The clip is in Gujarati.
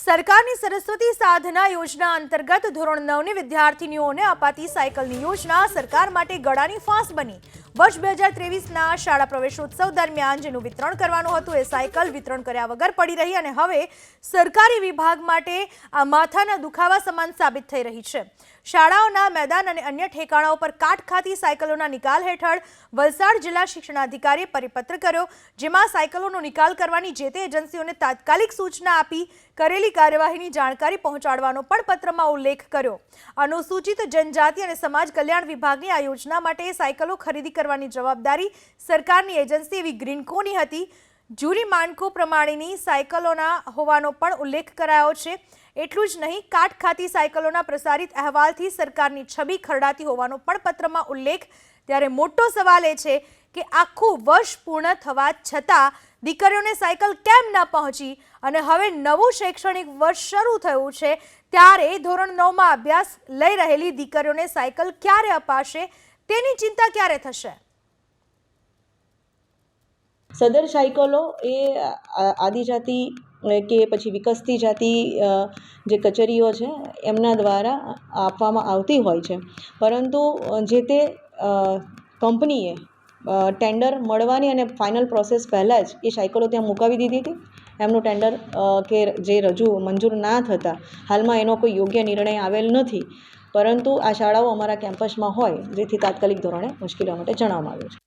સરકારની સરસ્વતી સાધના યોજના અંતર્ગત ધોરણ 9ની વિદ્યાર્થીનીઓને અપાતી સાયકલની યોજના સરકાર માટે ગળાની ફાંસ બની। વર્ષ 2023ના શાળા પ્રવેશોત્સવ દરમિયાન જેનું વિતરણ કરવાનું હતું એ સાયકલ વિતરણ કર્યા વગર પડી રહી અને હવે સરકારી વિભાગ માટે આ માથાના દુખાવા સમાન સાબિત થઈ રહી છે। શાળાઓના મેદાન અને અન્ય ઠેકાણાઓ પર કાટ ખાતી સાયકલોના નિકાલ હેઠળ વલસાડ જિલ્લા શિક્ષણાધિકારીએ પરિપત્ર કર્યો, જેમાં સાયકલોનો નિકાલ કરવાની જે તે એજન્સીઓને તાત્કાલિક સૂચના આપી કરેલી કાર્યવાહીની જાણકારી પહોંચાડવાનો પણ પત્રમાં ઉલ્લેખ કર્યો। અનુસૂચિત જનજાતિ અને સમાજ કલ્યાણ વિભાગની આ યોજના માટે સાયકલો ખરીદી કરવાની જવાબદારી સરકારની એજન્સી એવી ગ્રીનકોની હતી। જૂરી માનકો પ્રમાણેની સાયકલોના હોવાનો પણ ઉલ્લેખ કરાયો છે। એટલું જ નહીં, કાટ ખાતી સાયકલોના પ્રસારિત અહેવાલથી સરકારની છબી ખરડાતી હોવાનો પણ પત્રમાં ઉલ્લેખ। ત્યારે મોટો સવાલ એ છે કે આખું વર્ષ પૂર્ણ થવા છતાં દીકરીઓને સાયકલ કેમ ન પહોંચી અને હવે નવું શૈક્ષણિક વર્ષ શરૂ થયું છે ત્યારે ધોરણ 9માં અભ્યાસ લઈ રહેલી દીકરીઓને સાયકલ ક્યારે અપાશે તેની ચિંતા ક્યારે થશે? સદર સાયકલો એ આદિજાતિ કે પછી વિકસતી જાતિ જે કચેરીઓ છે એમના દ્વારા આપવામાં આવતી હોય છે, પરંતુ જે તે કંપનીએ ટેન્ડર મળવાની અને ફાઇનલ પ્રોસેસ પહેલાં જ એ સાયકલો ત્યાં મુકાવી દીધી હતી। એમનું ટેન્ડર કે જે મંજૂર ના થતાં હાલમાં એનો કોઈ યોગ્ય નિર્ણય આવેલ નથી, પરંતુ આ શાળાઓ અમારા કેમ્પસમાં હોય જેથી તાત્કાલિક ધોરણે મુશ્કેલીઓ માટે જણાવવામાં આવ્યું છે।